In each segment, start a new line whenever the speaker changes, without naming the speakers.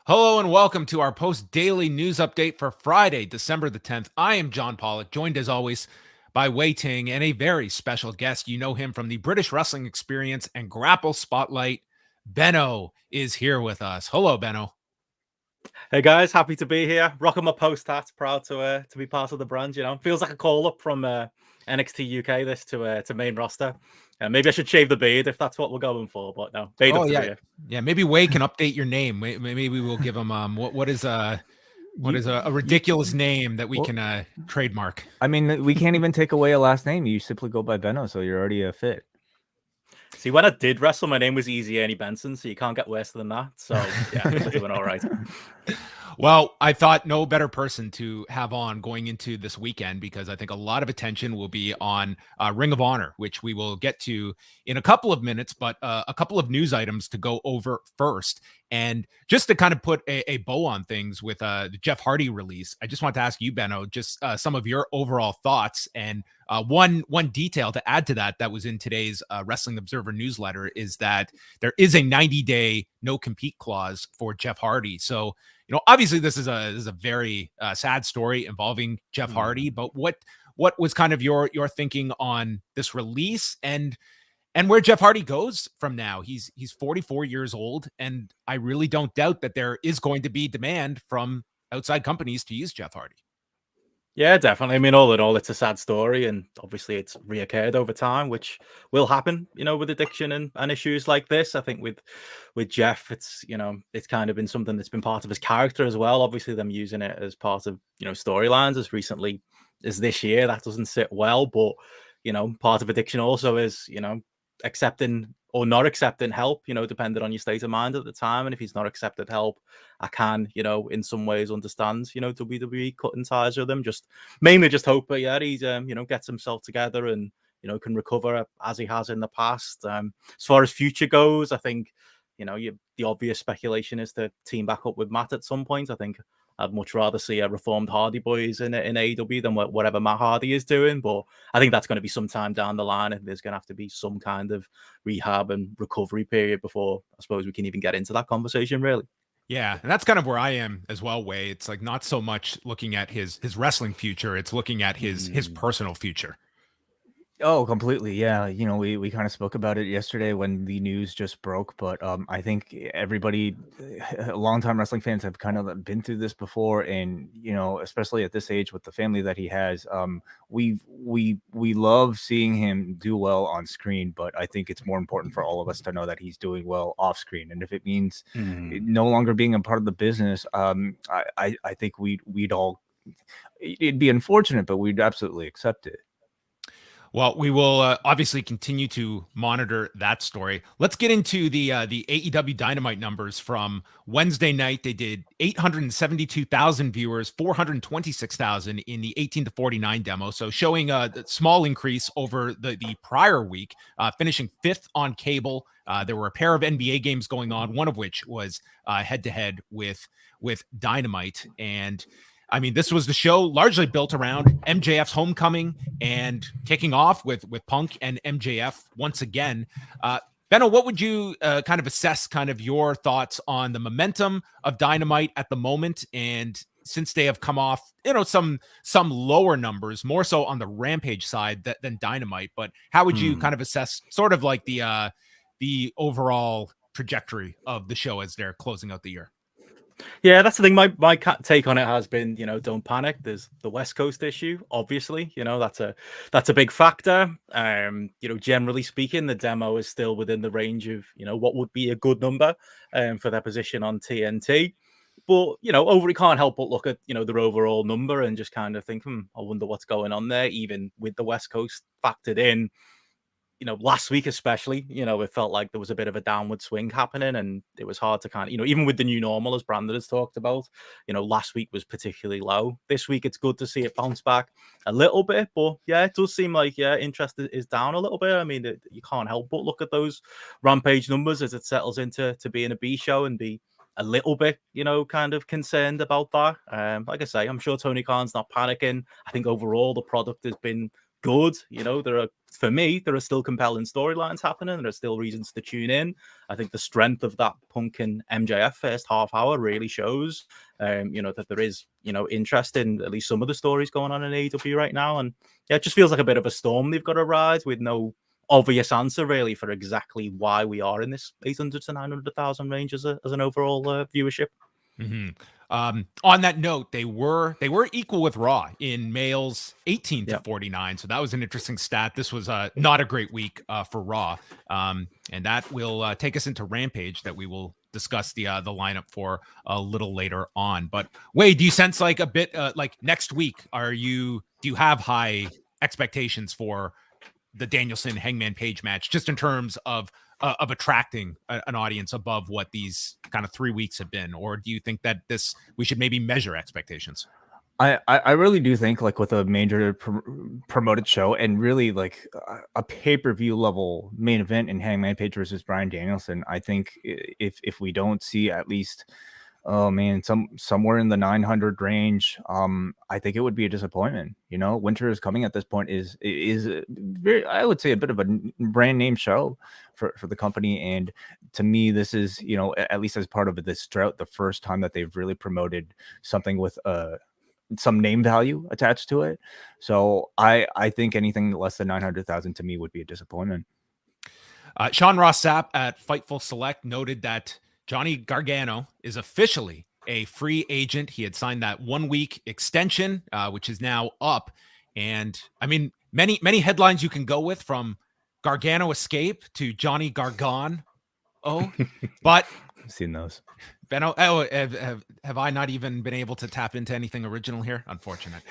Hello and welcome to our post-daily news update for Friday, December the 10th. I am John Pollock, joined as always by Wai Ting and a very special guest. You know him from the British Wrestling Experience and GRAPPL Spotlight. Benno is here with us. Hello, Benno.
Hey guys, happy to be here. Rocking my post hat, proud to be part of the brand. Feels like a call up from NXT UK this to main roster. Maybe I should shave the beard if that's what we're going for. But no, paid up
Oh
to be
yeah,
here.
yeah. Maybe Wai can update your name. Maybe we'll give him what is a ridiculous name that we can trademark.
I mean, we can't even take away a last name. You simply go by Benno, so you're already a fit.
See, when I did wrestle, my name was Easy Ernie Benson, so you can't get worse than that. So yeah, we're doing all right.
Well, I thought no better person to have on going into this weekend because I think a lot of attention will be on Ring of Honor, which we will get to in a couple of minutes, but a couple of news items to go over first. And just to kind of put a bow on things with the Jeff Hardy release, I just want to ask you, Benno, just some of your overall thoughts. And one detail to add to that was in today's Wrestling Observer newsletter is that there is a 90-day no compete clause for Jeff Hardy. So, obviously this is a very sad story involving Jeff Hardy, but what was kind of your thinking on this release and where Jeff Hardy goes from now? He's 44 years old, and I really don't doubt that there is going to be demand from outside companies to use Jeff Hardy.
Yeah, definitely. I mean, all in all, it's a sad story, and obviously it's reoccurred over time, which will happen, with addiction and issues like this. I think with Jeff, it's it's kind of been something that's been part of his character as well. Obviously, them using it as part of storylines as recently as this year, that doesn't sit well. But part of addiction also is accepting or not accepting help, depending on your state of mind at the time. And if he's not accepted help, I can, in some ways understand, WWE cutting ties with him. Mainly just hope that, yeah, he's, gets himself together and, can recover as he has in the past. As far as future goes, I think, the obvious speculation is to team back up with Matt at some point. I think I'd much rather see a reformed Hardy Boys in AEW than whatever Matt Hardy is doing. But I think that's going to be some time down the line, and there's going to have to be some kind of rehab and recovery period before I suppose we can even get into that conversation, really.
Yeah, and that's kind of where I am as well, Wai. It's like not so much looking at his wrestling future, it's looking at his personal future.
Oh, completely. Yeah. We kind of spoke about it yesterday when the news just broke, but I think everybody, longtime wrestling fans have kind of been through this before. And, especially at this age with the family that he has, we love seeing him do well on screen, but I think it's more important for all of us to know that he's doing well off screen. And if it means no longer being a part of the business, I think we'd all, it'd be unfortunate, but we'd absolutely accept it.
Well, we will obviously continue to monitor that story. Let's get into the AEW Dynamite numbers from Wednesday night. They did 872,000 viewers, 426,000 in the 18 to 49 demo. So showing a small increase over the prior week, finishing 5th on cable. There were a pair of NBA games going on, one of which was head-to-head with Dynamite. And I mean, this was the show largely built around MJF's homecoming and kicking off with Punk and MJF once again. Benno, what would you kind of assess kind of your thoughts on the momentum of Dynamite at the moment? And since they have come off, some lower numbers, more so on the Rampage side than Dynamite, but how would you kind of assess sort of like the overall trajectory of the show as they're closing out the year?
Yeah, that's the thing. My take on it has been, don't panic. There's the West Coast issue, obviously. That's a big factor. Generally speaking, the demo is still within the range of, what would be a good number for their position on TNT. But, you can't help but look at, their overall number and just kind of think, I wonder what's going on there, even with the West Coast factored in. Last week especially, it felt like there was a bit of a downward swing happening, and it was hard to kind of, even with the new normal, as Brandon has talked about, last week was particularly low. This week, it's good to see it bounce back a little bit, but yeah, it does seem like, interest is down a little bit. I mean, you can't help but look at those Rampage numbers as it settles into being a B show and be a little bit, kind of concerned about that. Like I say, I'm sure Tony Khan's not panicking. I think overall the product has been good. You know, for me, there are still compelling storylines happening. There are still reasons to tune in. I think the strength of that Punk and MJF first half hour really shows, that there is, interest in at least some of the stories going on in AEW right now. And yeah, it just feels like a bit of a storm they've got to ride with no obvious answer really for exactly why we are in this 800 to 900,000 range as an overall viewership.
Mm-hmm. On that note, they were equal with Raw in males 18 to 49. So that was an interesting stat. This was not a great week for Raw. And that will take us into Rampage that we will discuss the lineup for a little later on. But Wade, do you sense like a bit like next week, do you have high expectations for the Danielson Hangman Page match, just in terms of attracting an audience above what these kind of 3 weeks have been? Or do you think that we should maybe measure expectations?
I really do think like with a major promoted show and really like a pay-per-view level main event in Hangman Page versus Bryan Danielson, I think if we don't see at least, oh man, somewhere in the 900 range, I think it would be a disappointment. Winter is Coming at this point is very, I would say, a bit of a brand name show for the company. And to me, this is, at least as part of this drought, the first time that they've really promoted something with some name value attached to it. So I think anything less than 900,000 to me would be a disappointment.
Sean Ross Sapp at Fightful Select noted that Johnny Gargano is officially a free agent. He had signed that 1 week extension, which is now up. And I mean, many headlines you can go with, from Gargano escape to Johnny Gargan. But
I've seen those.
Benno, have I not even been able to tap into anything original here? Unfortunate.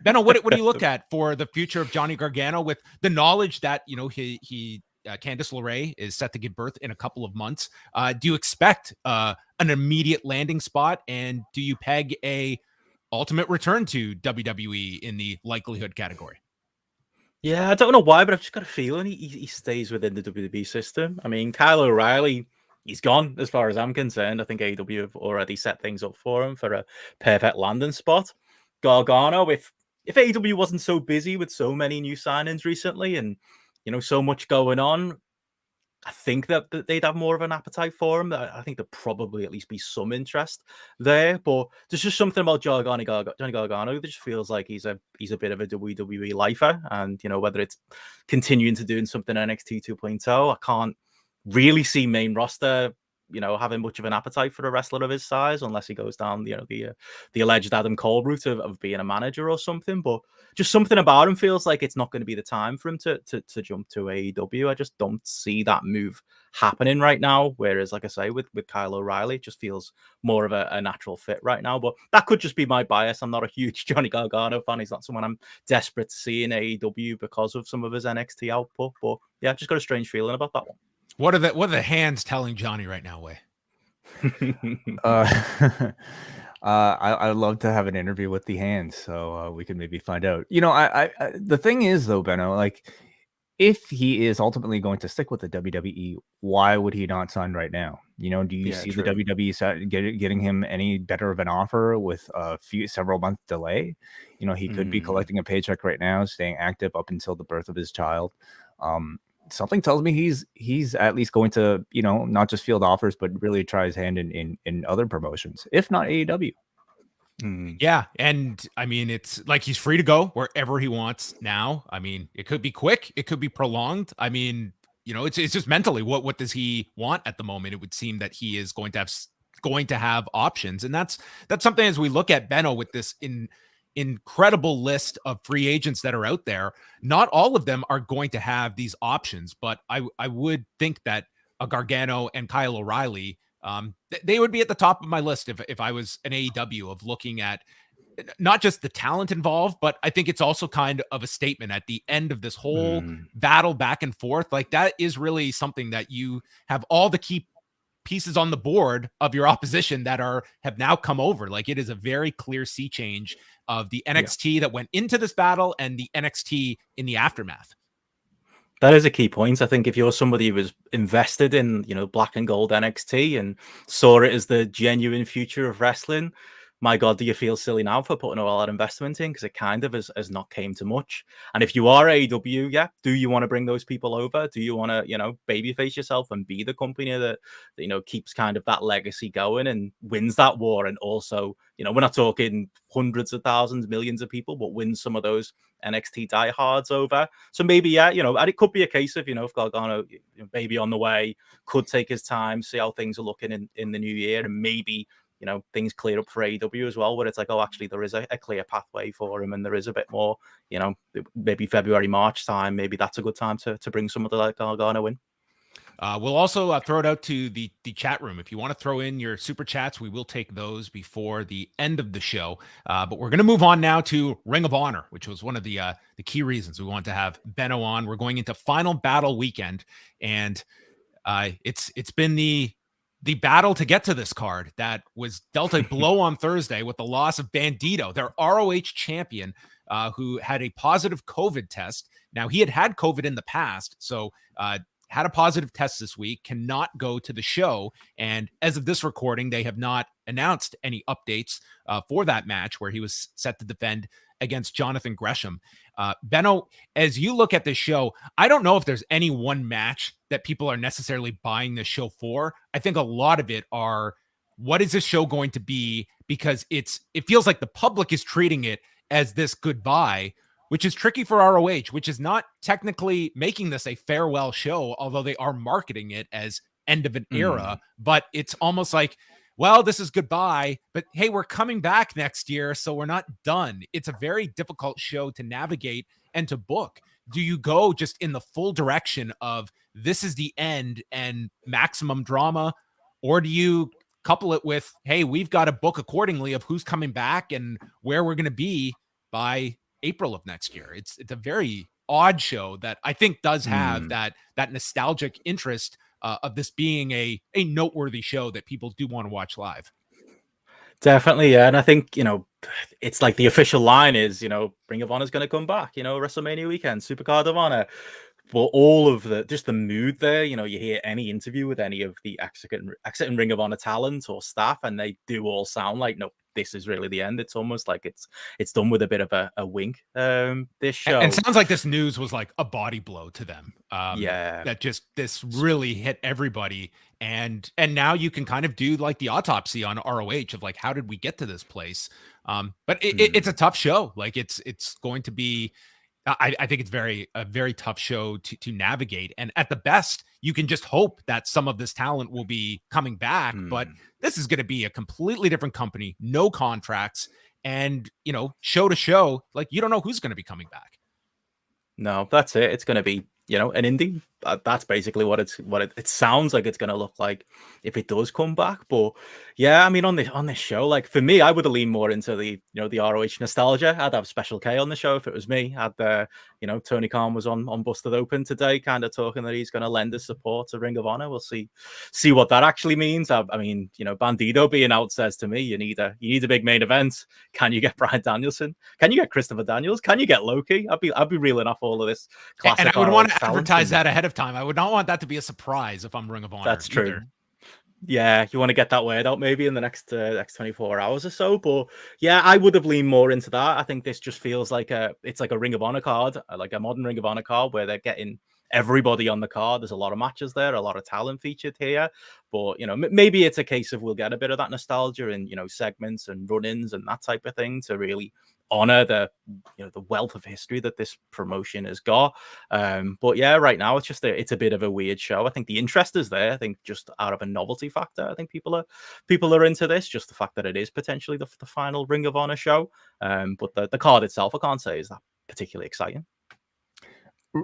Benno, what do you look at for the future of Johnny Gargano, with the knowledge that, he Candice LeRae is set to give birth in a couple of months? Do you expect an immediate landing spot, and do you peg a ultimate return to WWE in the likelihood category?
Yeah, I don't know why, but I've just got a feeling he stays within the WWE system. I mean, Kyle O'Reilly, he's gone as far as I'm concerned. I think AEW have already set things up for him for a perfect landing spot. Gargano, if AEW wasn't so busy with so many new signings recently and, so much going on, I think that they'd have more of an appetite for him. I think there'd probably at least be some interest there. But there's just something about Johnny Gargano that just feels like he's a bit of a WWE lifer. And, whether it's continuing to doing something NXT 2.0, I can't really see main roster, having much of an appetite for a wrestler of his size, unless he goes down, the alleged Adam Cole route of being a manager or something. But just something about him feels like it's not going to be the time for him to jump to AEW. I just don't see that move happening right now. Whereas, like I say, with Kyle O'Reilly, it just feels more of a natural fit right now. But that could just be my bias. I'm not a huge Johnny Gargano fan. He's not someone I'm desperate to see in AEW because of some of his NXT output. But yeah, just got a strange feeling about that one.
What are the hands telling Johnny right now, Way?
I'd love to have an interview with the hands, so we can maybe find out. I the thing is though, Benno, like, if he is ultimately going to stick with the WWE, why would he not sign right now? Do you see
true.
the WWE getting him any better of an offer with several month delay? He could be collecting a paycheck right now, staying active up until the birth of his child. Something tells me he's at least going to, not just field offers, but really try his hand in other promotions, if not AEW.
Yeah, and I mean, it's like he's free to go wherever he wants now. I mean, it could be quick, it could be prolonged. I mean, it's just mentally, what does he want at the moment? It would seem that he is going to have options, and that's something, as we look at Benno with this incredible list of free agents that are out there. Not all of them are going to have these options, but I would think that a Gargano and Kyle O'Reilly, they would be at the top of my list if I was an AEW, of looking at not just the talent involved, but I think it's also kind of a statement at the end of this whole battle back and forth. Like, that is really something that you have all the key pieces on the board of your opposition that have now come over. Like, it is a very clear sea change of the NXT that went into this battle and the NXT in the aftermath.
That is a key point. I think if you're somebody who was invested in, black and gold NXT and saw it as the genuine future of wrestling, my God, do you feel silly now for putting all that investment in? Because it kind of has not came to much. And if you are AEW, yeah, do you want to bring those people over? Do you want to, babyface yourself and be the company that keeps kind of that legacy going and wins that war? And also, we're not talking hundreds of thousands, millions of people, but wins some of those NXT diehards over. So maybe, yeah, and it could be a case of, if Gargano, maybe on the way, could take his time, see how things are looking in the new year, and maybe things clear up for AEW as well, where it's like, oh, actually, there is a clear pathway for him, and there is a bit more, maybe February, March time. Maybe that's a good time to bring somebody like Gargano in.
We'll also throw it out to the chat room. If you want to throw in your super chats, we will take those before the end of the show. But we're going to move on now to Ring of Honor, which was one of the key reasons we want to have Benno on. We're going into Final Battle weekend, and it's been the battle to get to this card that was dealt a blow on Thursday with the loss of Bandido, their ROH champion, who had a positive COVID test. Now, he had COVID in the past, so had a positive test this week, cannot go to the show. And as of this recording, they have not announced any updates for that match where he was set to defend against Jonathan Gresham. Benno, as you look at this show, I don't know if there's any one match that people are necessarily buying this show for. I think a lot of it are, what is this show going to be? Because it feels like the public is treating it as this goodbye, which is tricky for ROH, which is not technically making this a farewell show, although they are marketing it as end of an era. But it's almost like, well, this is goodbye, but hey, we're coming back next year, so we're not done. It's a very difficult show to navigate and to book. Do you go just in the full direction of this is the end and maximum drama, or do you couple it with, hey, we've got to book accordingly of who's coming back and where we're going to be by April of next year? It's a very odd show that I think does have that nostalgic interest of this being a noteworthy show that people do want to watch live.
Definitely, yeah. And I think, it's like the official line is, Ring of Honor is going to come back, WrestleMania weekend, Supercard of Honor. But all of the mood there, you hear any interview with any of the exiting Ring of Honor talent or staff, and they do all sound like, no, this is really the end. It's almost like it's done with a bit of a wink. This show,
and sounds like this news was like a body blow to them.
Yeah,
this really hit everybody, and now you can kind of do like the autopsy on ROH of like, how did we get to this place? But it's a tough show. Like it's going to be. I think it's a very tough show to navigate. And at the best, you can just hope that some of this talent will be coming back. But this is going to be a completely different company, no contracts, and, show to show, like, you don't know who's going to be coming back.
No, that's it. It's going to be, an indie. That's basically what it sounds like it's going to look like if it does come back. But yeah, I mean, on this show, like for me, I would have leaned more into the the ROH nostalgia. I'd have Special K on the show if it was me. Tony Khan was on Busted Open today, kind of talking that he's going to lend his support to Ring of Honor. We'll see what that actually means. I mean, Bandido being out says to me, you need a big main event. Can you get Bryan Danielson? Can you get Christopher Daniels? Can you get Loki? I'd be reeling off all of this classic.
And I would want to advertise that ahead of time. I would not want that to be a surprise if I'm Ring of Honor.
That's true.
Either.
Yeah, you want to get that word out maybe in the next 24 hours or so. But yeah, I would have leaned more into that. I think this just feels like it's like a Ring of Honor card, like a modern Ring of Honor card where they're getting everybody on the card. There's a lot of matches there, a lot of talent featured here. But maybe it's a case of we'll get a bit of that nostalgia and segments and run-ins and that type of thing to really honor the wealth of history that this promotion has got. But yeah, right now it's a bit of a weird show. I think the interest is there. I think just out of a novelty factor, I think people are into this. Just the fact that it is potentially the final Ring of Honor show. But the card itself, I can't say is that particularly exciting.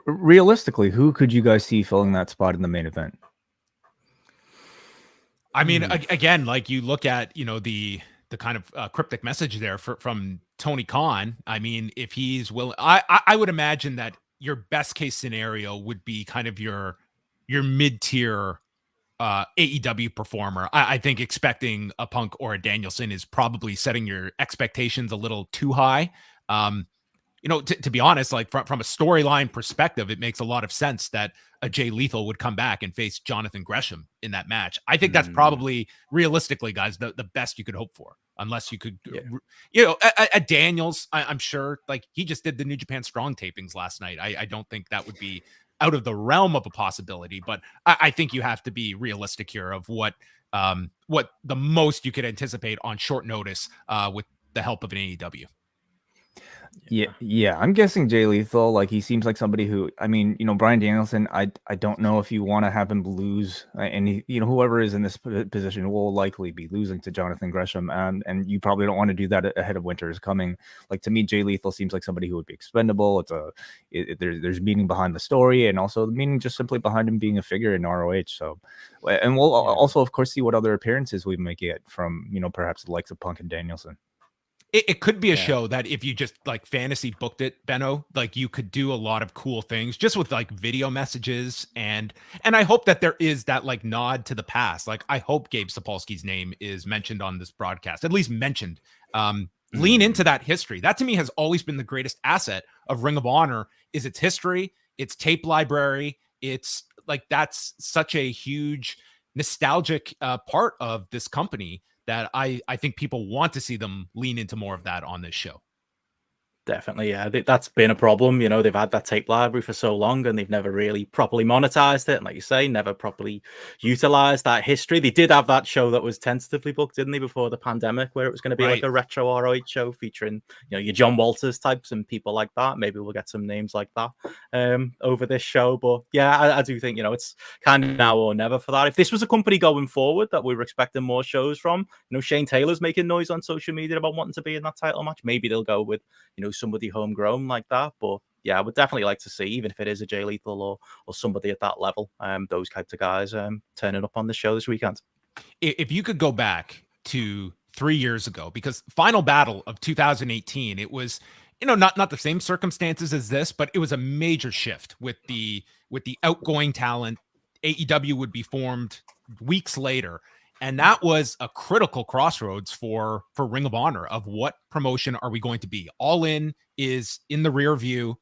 Realistically, who could you guys see filling that spot in the main event?
I mean, again, like you look at, the kind of cryptic message there from Tony Khan. I mean, if he's willing, I would imagine that your best case scenario would be kind of your mid-tier AEW performer. I think expecting a Punk or a Danielson is probably setting your expectations a little too high. To be honest, like from a storyline perspective, it makes a lot of sense that a Jay Lethal would come back and face Jonathan Gresham in that match. I think that's probably realistically, guys, the best you could hope for, unless you could, a Daniels, I'm sure, like he just did the New Japan Strong tapings last night. I don't think that would be out of the realm of a possibility, but I think you have to be realistic here of what the most you could anticipate on short notice with the help of an AEW.
Yeah. I'm guessing Jay Lethal. Like he seems like somebody who, I mean, Bryan Danielson. I don't know if you want to have him lose, and whoever is in this position will likely be losing to Jonathan Gresham, and you probably don't want to do that ahead of winter is coming. Like to me, Jay Lethal seems like somebody who would be expendable. There's meaning behind the story, and also the meaning just simply behind him being a figure in ROH. So, and we'll also of course see what other appearances we may get from perhaps the likes of Punk and Danielson.
It could be a show that if you just like fantasy booked it, Benno, like you could do a lot of cool things just with like video messages. And I hope that there is that like nod to the past. Like I hope Gabe Sapolsky's name is mentioned on this broadcast, at least mentioned. Lean into that history. That to me has always been the greatest asset of Ring of Honor is its history, its tape library. It's like, that's such a huge nostalgic part of this company that I think people want to see them lean into more of that on this show.
Definitely, yeah. That's been a problem. They've had that tape library for so long and they've never really properly monetized it. And like you say, never properly utilized that history. They did have that show that was tentatively booked, didn't they, before the pandemic, where it was going to be like a retro ROH show featuring, your John Walters types and people like that. Maybe we'll get some names like that over this show. But yeah, I do think, it's kind of now or never for that. If this was a company going forward that we were expecting more shows from, Shane Taylor's making noise on social media about wanting to be in that title match. Maybe they'll go with, somebody homegrown like that. But yeah, I would definitely like to see, even if it is a Jay Lethal or somebody at that level, those types of guys turning up on the show this weekend.
If you could go back to 3 years ago, because Final Battle of 2018, it was, not the same circumstances as this, but it was a major shift with the outgoing talent. AEW would be formed weeks later. And that was a critical crossroads for Ring of Honor of what promotion are we going to be? All In is in the rear view.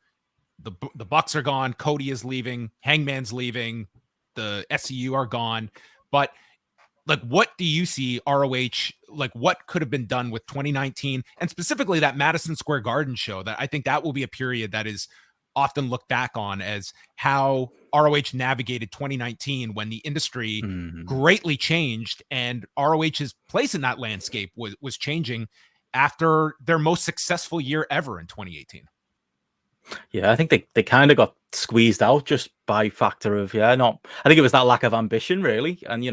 The Bucks are gone. Cody is leaving. Hangman's leaving. The SCU are gone. But like, what do you see ROH, like what could have been done with 2019 and specifically that Madison Square Garden show? That I think that will be a period that is often looked back on as how ROH navigated 2019 when the industry greatly changed and ROH's place in that landscape was changing after their most successful year ever in 2018.
Yeah, I think they kind of got squeezed out just by factor of I think it was that lack of ambition really. And you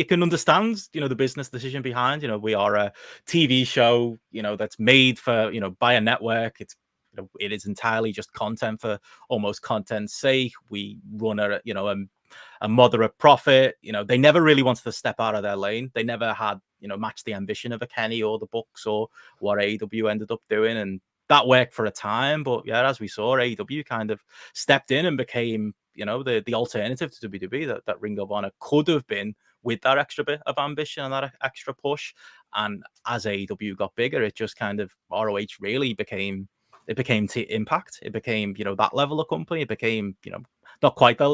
can understand the business decision behind, we are a TV show, that's made for by a network. It is entirely just content for almost content's sake. We run a moderate profit. They never really wanted to step out of their lane. They never had matched the ambition of a Kenny or the Bucks or what AEW ended up doing, and that worked for a time. But yeah, as we saw, AEW kind of stepped in and became the alternative to WWE that Ring of Honor could have been with that extra bit of ambition and that extra push. And as AEW got bigger, it just kind of ROH really became Impact. It became that level of company. It became not quite the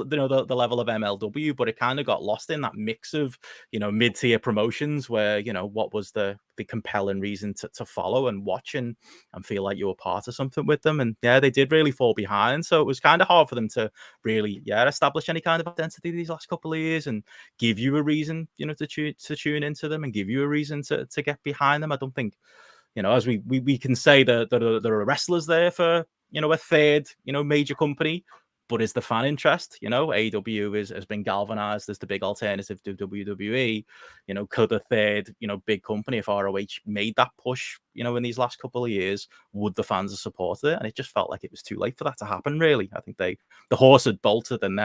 level of MLW, but it kind of got lost in that mix of mid-tier promotions where what was the compelling reason to follow and watch and feel like you were part of something with them. And yeah, they did really fall behind, so it was kind of hard for them to really establish any kind of identity these last couple of years and give you a reason to tune into them and give you a reason to get behind them. I don't think as we can say that there are wrestlers there for a third major company, but is the fan interest? AEW has been galvanized as the big alternative to WWE. Could a third big company, if ROH made that push in these last couple of years, would the fans have supported it? And it just felt like it was too late for that to happen. Really, I think the horse had bolted, and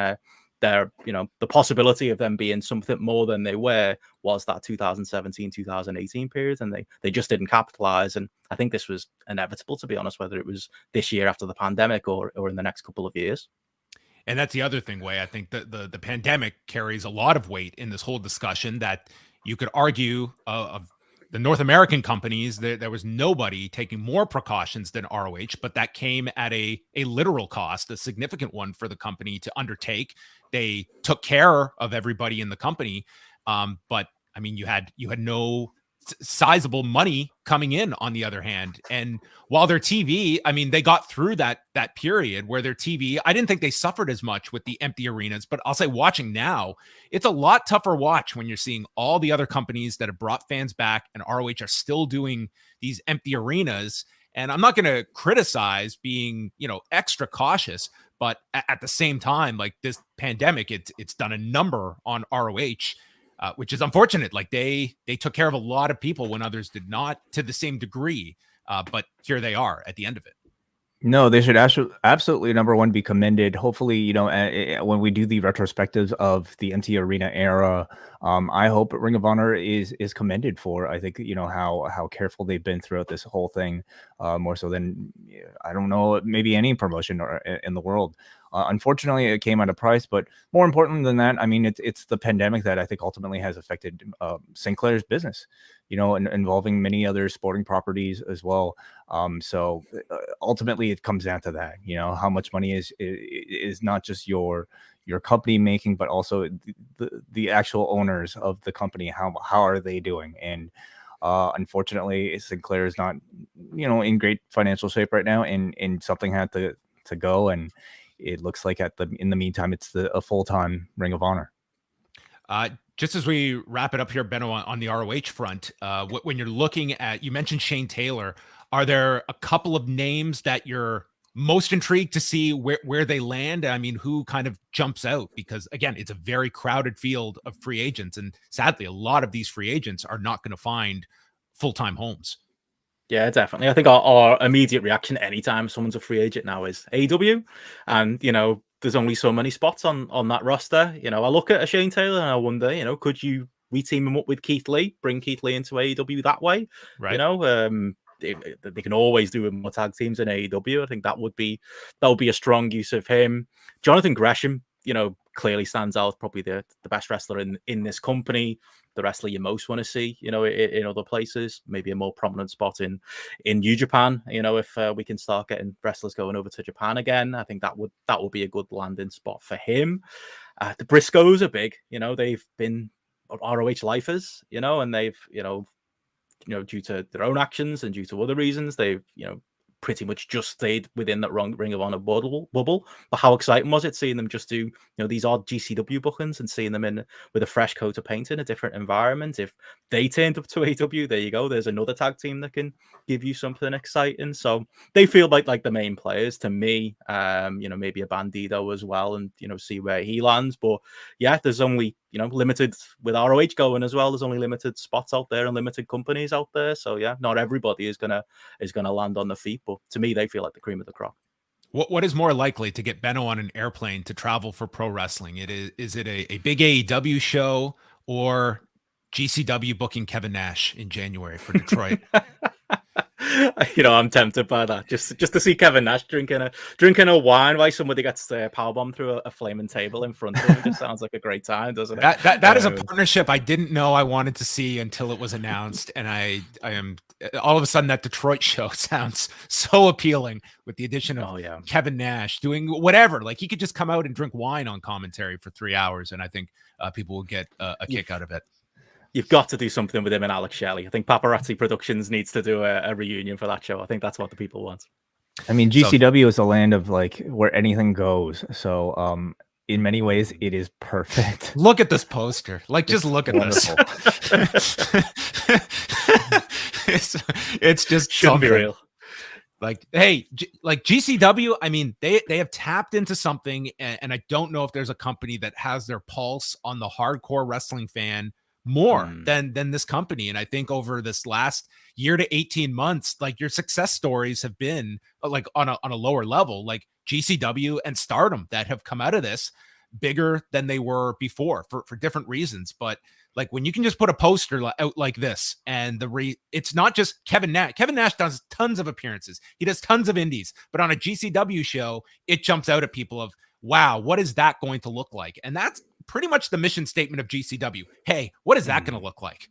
the possibility of them being something more than they were was that 2017-2018 period, and they just didn't capitalize. And I think this was inevitable, to be honest, whether it was this year after the pandemic or in the next couple of years.
And that's the other thing, Wai. I think that the pandemic carries a lot of weight in this whole discussion, that you could argue of the North American companies, there was nobody taking more precautions than ROH, but that came at a literal cost, a significant one for the company to undertake. They took care of everybody in the company. But I mean, you had no sizable money coming in on the other hand. And while their TV, I mean, they got through that period where their TV, I didn't think they suffered as much with the empty arenas, but I'll say watching now, it's a lot tougher watch when you're seeing all the other companies that have brought fans back and ROH are still doing these empty arenas. And I'm not going to criticize being, extra cautious, but at the same time, like this pandemic, it's done a number on ROH. Which is unfortunate. Like they took care of a lot of people when others did not to the same degree. But here they are at the end of it.
No, they should absolutely number one be commended. Hopefully, when we do the retrospectives of the empty arena era, I hope Ring of Honor is commended for. I think how careful they've been throughout this whole thing, more so than I don't know maybe any promotion in the world. Unfortunately, it came at a price, but more important than that, I mean, it's the pandemic that I think ultimately has affected Sinclair's business, involving many other sporting properties as well. So ultimately, it comes down to that, how much money is not just your company making, but also the actual owners of the company. How are they doing? And unfortunately, Sinclair is not, in great financial shape right now, and something had to go. And it looks like in the meantime, it's a full-time Ring of Honor.
Just as we wrap it up here, Benno, on the ROH front, when you're looking at, you mentioned Shane Taylor, are there a couple of names that you're most intrigued to see where they land? I mean, who kind of jumps out? Because again, it's a very crowded field of free agents. And sadly, a lot of these free agents are not going to find full-time homes.
Yeah, definitely. I think our immediate reaction anytime someone's a free agent now is AEW. And, there's only so many spots on that roster. I look at a Shane Taylor and I wonder, could you reteam him up with Keith Lee, bring Keith Lee into AEW that way?
Right.
They can always do more tag teams in AEW. I think that would be a strong use of him. Jonathan Gresham, clearly stands out, probably the best wrestler in this company, the wrestler you most want to see, in other places, maybe a more prominent spot in New Japan, if we can start getting wrestlers going over to Japan again. I think that would be a good landing spot for him. The Briscoes are big, they've been ROH lifers, and they've, due to their own actions and due to other reasons, they've, pretty much just stayed within that Ring of Honor bubble. But how exciting was it seeing them just do, these odd GCW bookings and seeing them in with a fresh coat of paint in a different environment? If they turned up to AEW, there you go. There's another tag team that can give you something exciting. So they feel like the main players to me. Maybe a Bandido as well, and see where he lands. But yeah, there's only limited with ROH going as well. There's only limited spots out there and limited companies out there. So yeah, not everybody is gonna land on the feet. But to me, they feel like the cream of the crop.
What is more likely to get Benno on an airplane to travel for pro wrestling? Is it a big AEW show or GCW booking Kevin Nash in January for Detroit?
I'm tempted by that. Just to see Kevin Nash drinking a wine while somebody gets powerbombed through a flaming table in front of him. It just sounds like a great time, doesn't it?
That is a partnership I didn't know I wanted to see until it was announced, and I am all of a sudden that Detroit show sounds so appealing with the addition of Kevin Nash doing whatever. Like he could just come out and drink wine on commentary for 3 hours, and I think people will get a kick out of it.
You've got to do something with him and Alex Shelley. I think Paparazzi Productions needs to do a reunion for that show. I think that's what the people want.
I mean, GCW is a land of where anything goes. So in many ways, it is perfect.
Look at this poster. Just look at this. It's just
shouldn't be real.
GCW, I mean, they have tapped into something, and I don't know if there's a company that has their pulse on the hardcore wrestling fan more than this company. And I think over this last year to 18 months, your success stories have been on a lower level, like GCW and Stardom, that have come out of this bigger than they were before for different reasons. But when you can just put a poster out like this, and it's not just Kevin Nash. Kevin Nash does tons of appearances. He does tons of indies, but on a GCW show, it jumps out at people of, wow, what is that going to look like? And that's pretty much the mission statement of GCW. Hey, what is that going to look like?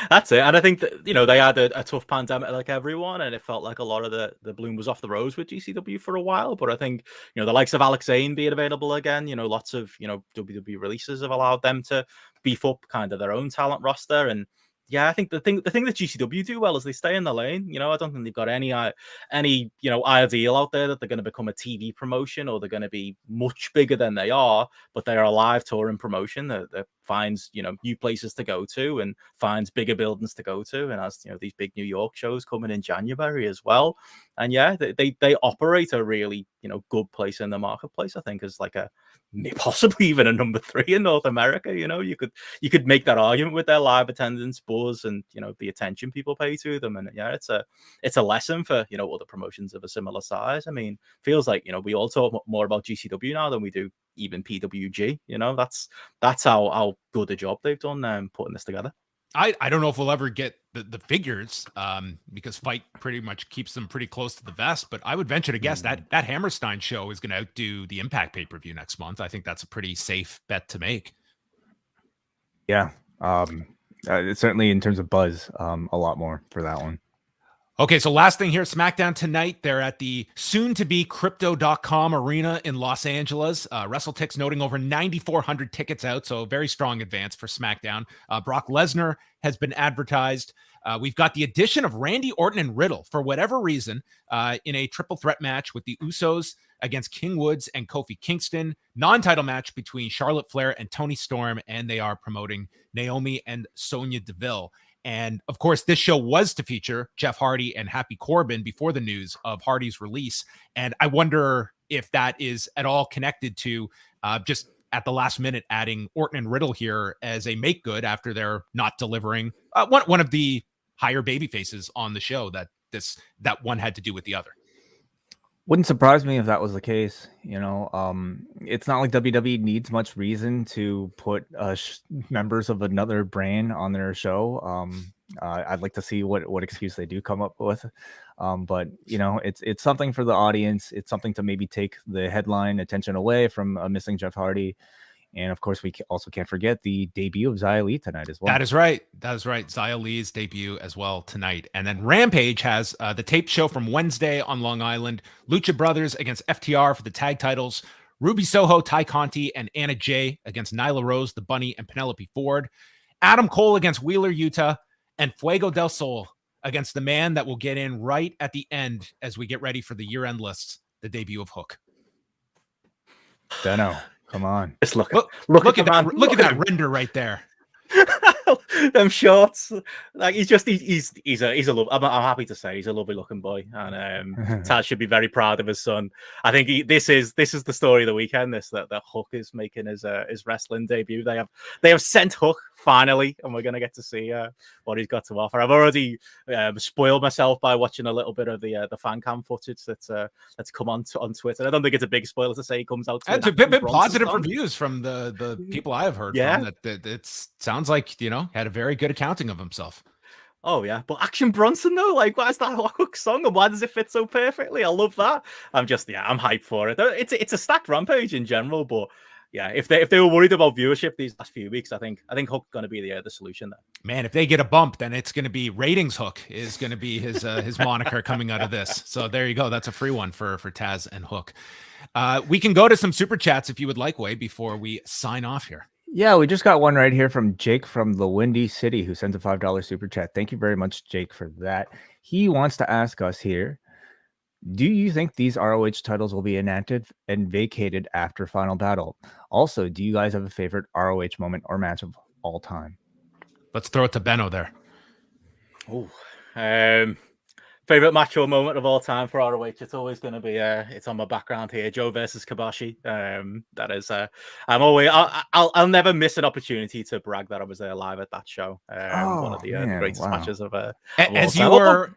That's it. And I think that, they had a tough pandemic like everyone, and it felt like a lot of the bloom was off the rose with GCW for a while. But I think, the likes of Alex Zane being available again, lots of, WWE releases have allowed them to beef up kind of their own talent roster. And yeah, I think the thing that GCW do well is they stay in the lane. I don't think they've got any ideal out there that they're going to become a TV promotion or they're going to be much bigger than they are, but they are a live touring promotion that finds, new places to go to and finds bigger buildings to go to. And as, these big New York shows coming in January as well. And yeah, they operate a really, good place in the marketplace, I think, as like possibly even a number 3 in North America. You could make that argument with their live attendance, buzz, and the attention people pay to them. And yeah, it's a lesson for other promotions of a similar size. I mean, feels like we all talk more about GCW now than we do even PWG. That's how good a job they've done putting this together.
I don't know if we'll ever get the figures because Fight pretty much keeps them pretty close to the vest, but I would venture to guess that Hammerstein show is going to outdo the Impact pay-per-view next month. I think that's a pretty safe bet to make.
Yeah. It's certainly in terms of buzz, a lot more for that one.
Okay, so last thing here, SmackDown tonight. They're at the soon-to-be Crypto.com arena in Los Angeles. WrestleTix noting over 9,400 tickets out, so a very strong advance for SmackDown. Brock Lesnar has been advertised. We've got the addition of Randy Orton and Riddle, for whatever reason, in a triple threat match with the Usos against King Woods and Kofi Kingston. Non-title match between Charlotte Flair and Toni Storm, and they are promoting Naomi and Sonya Deville. And of course, this show was to feature Jeff Hardy and Happy Corbin before the news of Hardy's release. And I wonder if that is at all connected to just at the last minute adding Orton and Riddle here as a make good after they're not delivering one of the higher baby faces on the show that one had to do with the other.
Wouldn't surprise me if that was the case. It's not like WWE needs much reason to put members of another brand on their show. I'd like to see what excuse they do come up with. But it's something for the audience. It's something to maybe take the headline attention away from missing Jeff Hardy. And of course, we also can't forget the debut of Xia Li tonight as well.
That is right. Xia Li's debut as well tonight. And then Rampage has the tape show from Wednesday on Long Island. Lucha Brothers against FTR for the tag titles. Ruby Soho, Ty Conti, and Anna Jay against Nyla Rose, The Bunny, and Penelope Ford. Adam Cole against Wheeler Yuta. And Fuego del Sol against the man that will get in right at the end as we get ready for the year-end lists, the debut of Hook.
Benno. Come on.
Just look
at that render right there.
Them shorts. Like he's a love. I'm happy to say he's a lovely looking boy, and Taz should be very proud of his son. I think this is the story of the weekend. That Hook is making his wrestling debut. They have sent Hook finally, and we're gonna get to see what he's got to offer. I've already spoiled myself by watching a little bit of the fan cam footage that's come on Twitter. I don't think it's a big spoiler to say he comes out.
It's a bit positive reviews from the people I have heard from. That it sounds like had a very good accounting of himself.
Oh yeah, but Action Bronson though, like why is that Hook song and why does it fit so perfectly? I love that. I'm hyped for it. It's a stacked Rampage in general, but yeah, if they were worried about viewership these last few weeks, I think Hook's going to be the solution there.
Man, if they get a bump, then it's going to be Ratings Hook is going to be his moniker coming out of this. So there you go. That's a free one for Taz and Hook. We can go to some super chats if you would like, Wai, before we sign off here.
Yeah, we just got one right here from Jake from the Windy City who sent a $5 super chat. Thank you very much, Jake, for that. He wants to ask us here, do you think these ROH titles will be enacted and vacated after Final Battle? Also, do you guys have a favorite ROH moment or match of all time?
Let's throw it to Benno there.
Oh, favorite match or moment of all time for ROH? It's always going to be it's on my background here. Joe versus Kobashi. That is I'll never miss an opportunity to brag that I was there live at that show. One of the greatest matches of
as you were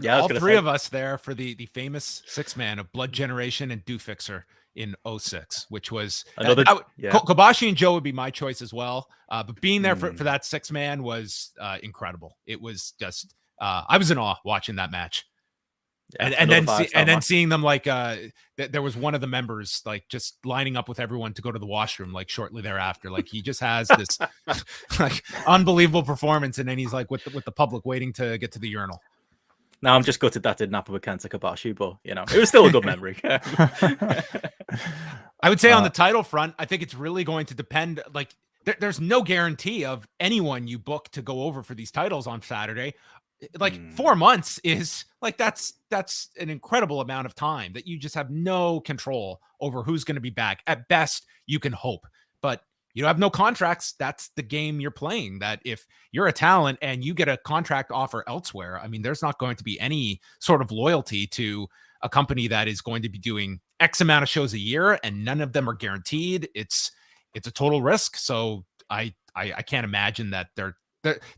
all three of us there for the famous 6-man of Blood Generation and Do Fixer in 06, which was Kobashi and Joe would be my choice as well. But being there for that 6-man was incredible. It was just I was in awe watching that match.
Yeah,
and then
another 5-star match.
seeing them like there was one of the members like just lining up with everyone to go to the washroom like shortly thereafter. Like he just has this like unbelievable performance, and then he's like with the public waiting to get to the urinal.
Now I'm just gutted that didn't happen with Kenta Kobashi, but you know, it was still a good memory.
I would say on the title front, I think it's really going to depend. Like there's no guarantee of anyone you book to go over for these titles on Saturday. Like 4 months is like that's an incredible amount of time that you just have no control over who's going to be back. At best, you can hope, but you have no contracts. That's the game you're playing. That if you're a talent and you get a contract offer elsewhere, I mean, there's not going to be any sort of loyalty to a company that is going to be doing X amount of shows a year and none of them are guaranteed. It's a total risk. So I can't imagine that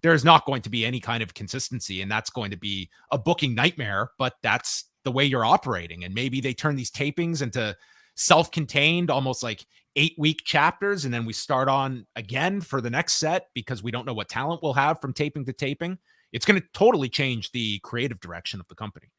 there's not going to be any kind of consistency, and that's going to be a booking nightmare, but that's the way you're operating. And maybe they turn these tapings into self-contained, almost like 8-week chapters, and then we start on again for the next set because we don't know what talent we'll have from taping to taping. It's going to totally change the creative direction of the company.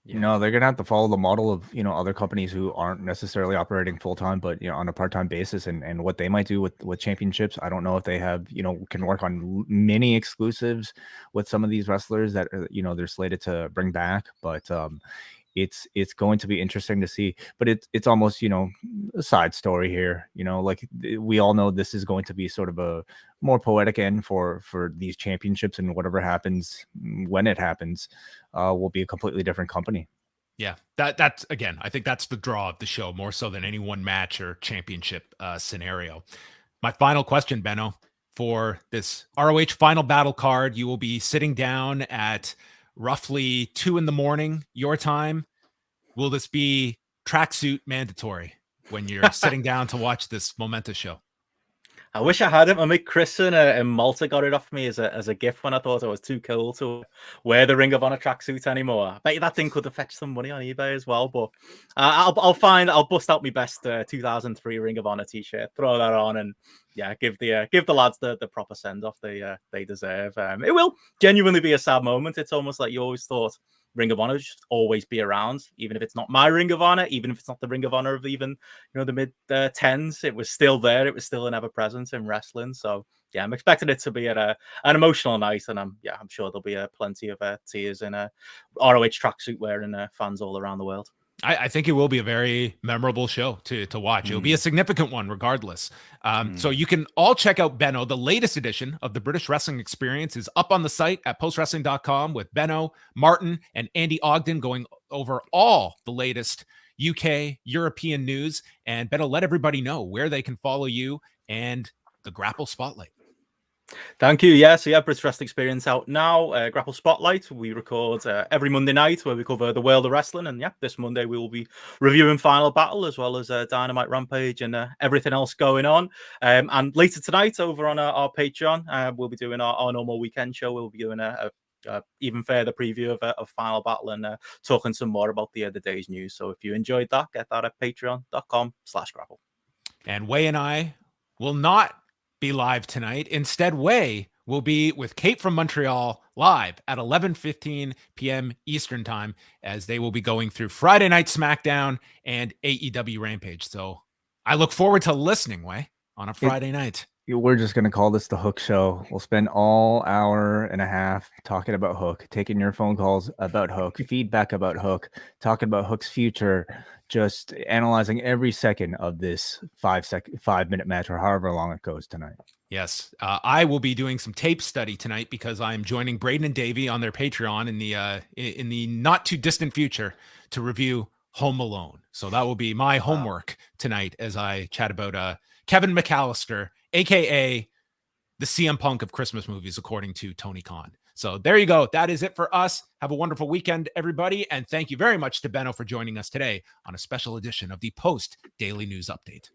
You know, they're gonna have to follow the model of, you know, other companies who aren't necessarily operating full-time, but, you know, on a part-time basis, and what they might do with championships. I don't know if they have, you know, can work on mini exclusives with some of these wrestlers that, you know, they're slated to bring back, but it's going to be interesting to see. But it's almost, you know, a side story here, you know, like we all know this is going to be sort of a more poetic end for these championships, and whatever happens when it happens will be a completely different company.
Yeah, that's again, I think that's the draw of the show more so than any one match or championship scenario. My final question, Benno, for this ROH Final Battle card, you will be sitting down at roughly 2 a.m. your time. Will this be tracksuit mandatory when you're sitting down to watch this momentous show?
I wish I had it. My mate Chris in Malta got it off me as a gift when I thought I was too cool to wear the Ring of Honor tracksuit anymore. I bet you that thing could have fetched some money on eBay as well. But I'll bust out my best 2003 Ring of Honor t-shirt, throw that on, and yeah, give the lads the proper send off they deserve. It will genuinely be a sad moment. It's almost like you always thought Ring of Honor should always be around, even if it's not my Ring of Honor, even if it's not the Ring of Honor of even, you know, the mid 10s. It was still there. It was still an ever presence in wrestling. So yeah, I'm expecting it to be at an emotional night, and I'm sure there'll be plenty of tears in ROH tracksuit wearing fans all around the world.
I think it will be a very memorable show to watch. It'll be a significant one regardless. So you can all check out Benno. The latest edition of the British Wrestling Experience is up on the site at postwrestling.com with Benno, Martin, and Andy Ogden going over all the latest UK, European news. And Benno, let everybody know where they can follow you and the GRAPPL Spotlight.
Thank you. Yeah, so British Wrestling Experience out now. GRAPPL Spotlight. We record every Monday night where we cover the world of wrestling. And yeah, this Monday we will be reviewing Final Battle as well as Dynamite, Rampage, and everything else going on. And later tonight over on our Patreon, we'll be doing our normal weekend show. We'll be doing a even further preview of Final Battle and talking some more about the day's news. So if you enjoyed that, get that at patreon.com/grapple.
And Wai and I will not be live tonight. Instead, Wai will be with Kate from Montreal live at 11:15 p.m. Eastern time, as they will be going through Friday Night Smackdown and AEW Rampage. So I look forward to listening, Wai, on a Friday night.
We're just going to call this the Hook Show. We'll spend all hour and a half talking about Hook, taking your phone calls about Hook, feedback about Hook, talking about Hook's future, just analyzing every second of this 5-minute match or however long it goes tonight.
Yes, I will be doing some tape study tonight because I'm joining Braden and Davey on their Patreon in the not too distant future to review Home Alone. So that will be my homework tonight as I chat about Kevin McAllister, aka the CM Punk of Christmas movies, according to Tony Khan. So there you go. That is it for us. Have a wonderful weekend, everybody. And thank you very much to Benno for joining us today on a special edition of the Post Daily News Update.